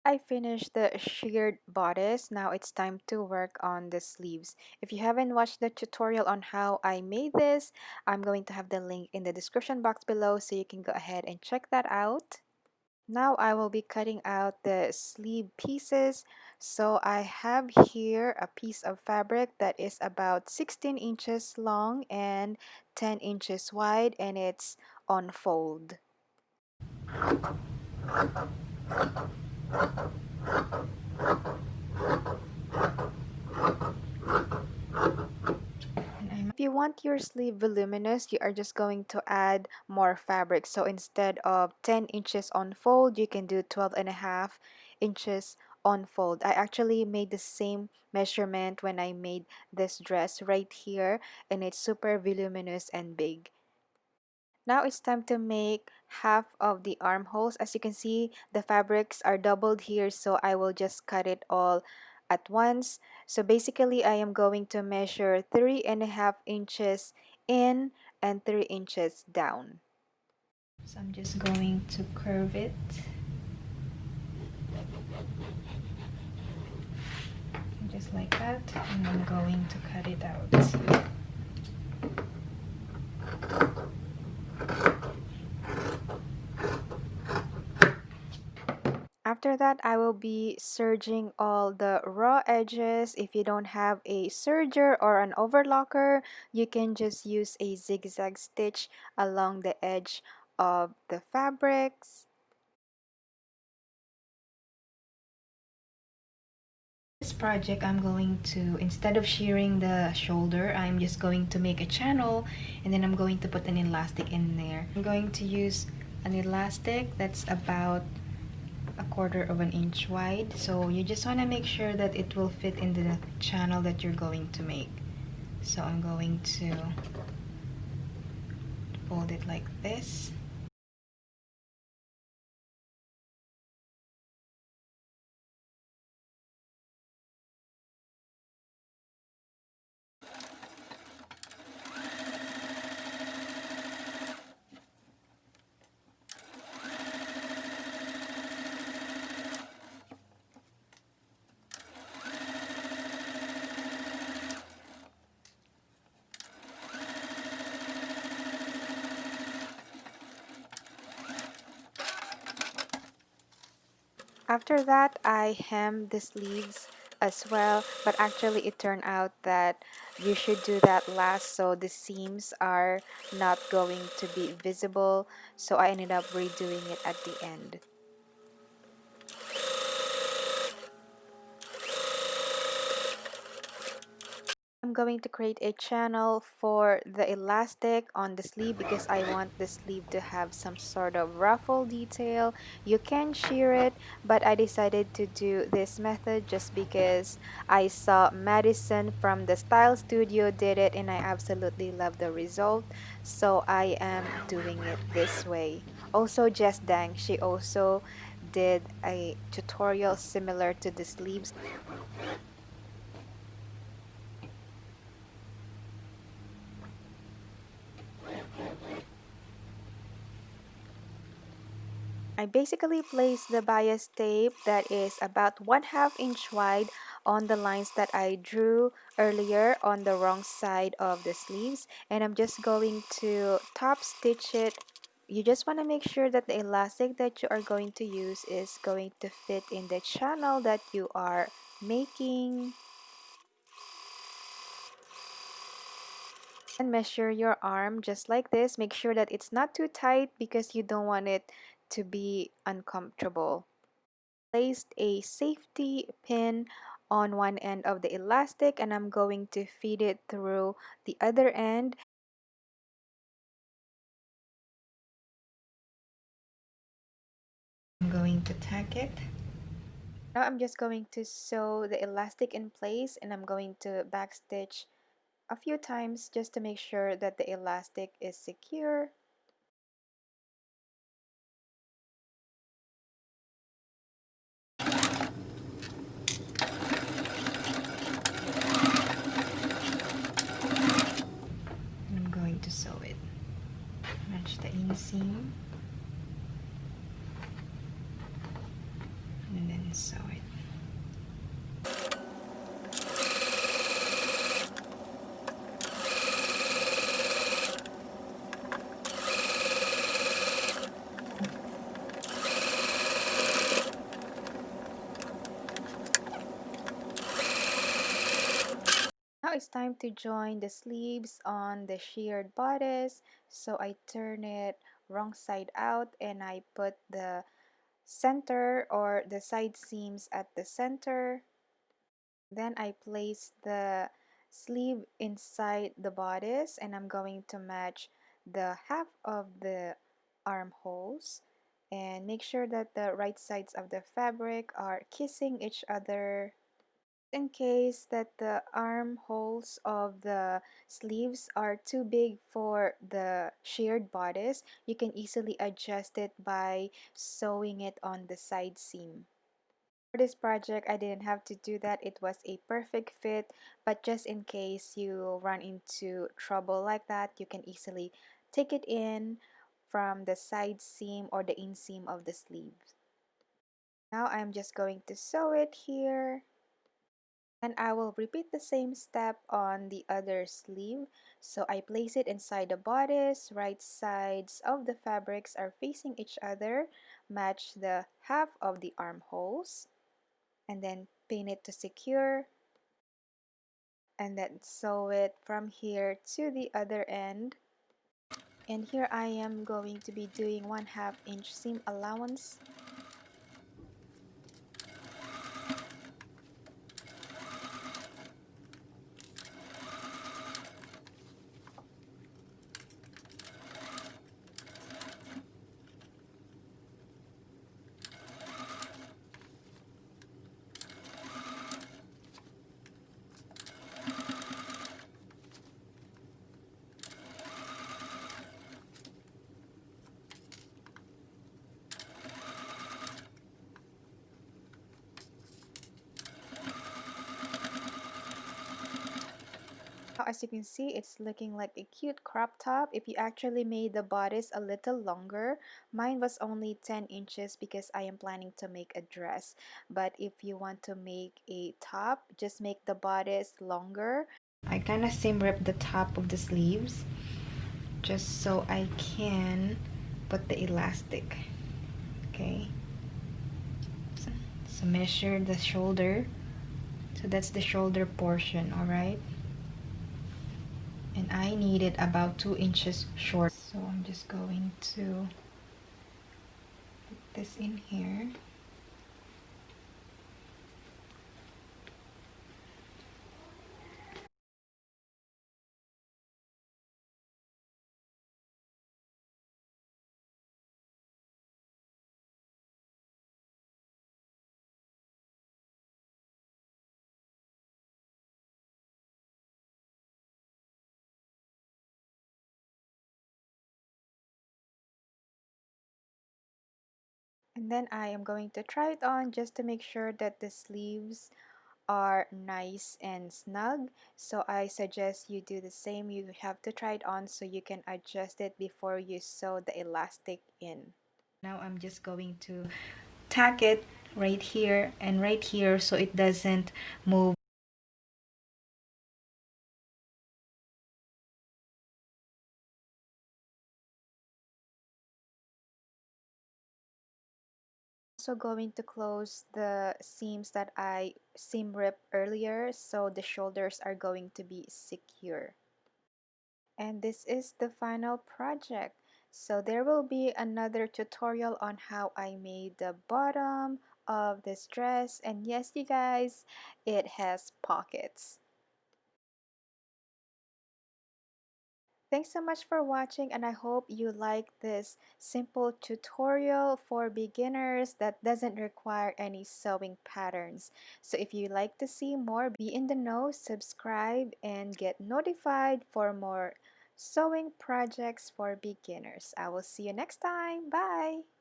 I finished the sheared bodice. Now it's time to work on the sleeves. If you haven't watched the tutorial on how I made this, I'm going to have the link in the description box below so you can go ahead and check that out. Now I will be cutting out the sleeve pieces. So I have here a piece of fabric that is about 16 inches long and 10 inches wide, and it's on fold. If you want your sleeve voluminous, you are just going to add more fabric. So instead of 10 inches on fold, you can do 12.5 inches on fold. I actually made the same measurement when I made this dress right here, and it's super voluminous and big. Now it's time to make half of the armholes. As you can see, the fabrics are doubled here, so I will just cut it all at once. So basically, I am going to measure 3.5 inches in and 3 inches down. So I'm just going to curve it. Just like that, and I'm going to cut it out. After that, I will be serging all the raw edges. If you don't have a serger or an overlocker, you can just use a zigzag stitch along the edge of the fabrics. This project, I'm going to, instead of shearing the shoulder, I'm just going to make a channel, and then I'm going to put an elastic in there. I'm going to use an elastic that's about 1/4 inch wide, so you just want to make sure that it will fit in the channel that you're going to make. So I'm going to fold it like this. After that, I hem the sleeves as well, but actually it turned out that you should do that last so the seams are not going to be visible, so I ended up redoing it at the end. I'm going to create a channel for the elastic on the sleeve because I want the sleeve to have some sort of ruffle detail. You can shear it, but I decided to do this method just because I saw Madison from the Style Studio did it and I absolutely love the result. So I am doing it this way. Also, Jess Dang, she also did a tutorial similar to the sleeves. I basically placed the bias tape that is about 1/2 inch wide on the lines that I drew earlier on the wrong side of the sleeves, and I'm just going to top stitch it. You just want to make sure that the elastic that you are going to use is going to fit in the channel that you are making. And measure your arm just like this. Make sure that it's not too tight because you don't want it to be uncomfortable. Placed a safety pin on one end of the elastic and I'm going to feed it through the other end. I'm going to tack it. Now I'm just going to sew the elastic in place and I'm going to backstitch a few times just to make sure that the elastic is secure. I'm going to sew it. Match the inseam. and then sew it. Now it's time to join the sleeves on the sheared bodice. So I turn it wrong side out and I put the center or the side seams at the center. Then I place the sleeve inside the bodice and I'm going to match the half of the armholes and make sure that the right sides of the fabric are kissing each other. In case that the armholes of the sleeves are too big for the sheared bodice, you can easily adjust it by sewing it on the side seam. For this project, I didn't have to do that. It was a perfect fit, but just in case you run into trouble like that, you can easily take it in from the side seam or the inseam of the sleeves. Now I'm just going to sew it here. And I will repeat the same step on the other sleeve. So I place it inside the bodice, right sides of the fabrics are facing each other, match the half of the armholes, and then pin it to secure, and then sew it from here to the other end. And here I am going to be doing 1/2 inch seam allowance. As you can see, it's looking like a cute crop top. If you actually made the bodice a little longer, mine was only 10 inches because I am planning to make a dress. But if you want to make a top, just make the bodice longer. I kind of seam rip the top of the sleeves just so I can put the elastic. Okay, so measure the shoulder. So that's the shoulder portion, all right? And I need it about 2 inches short. So I'm just going to put this in here. And then I am going to try it on just to make sure that the sleeves are nice and snug. So I suggest you do the same. You have to try it on so you can adjust it before you sew the elastic in. Now I'm just going to tack it right here and right here so it doesn't move. Also going to close the seams that I seam ripped earlier so the shoulders are going to be secure. And this is the final project. So there will be another tutorial on how I made the bottom of this dress, and yes you guys, it has pockets. Thanks so much for watching, and I hope you like this simple tutorial for beginners that doesn't require any sewing patterns. So if you like to see more, be in the know, subscribe, and get notified for more sewing projects for beginners. I will see you next time. Bye!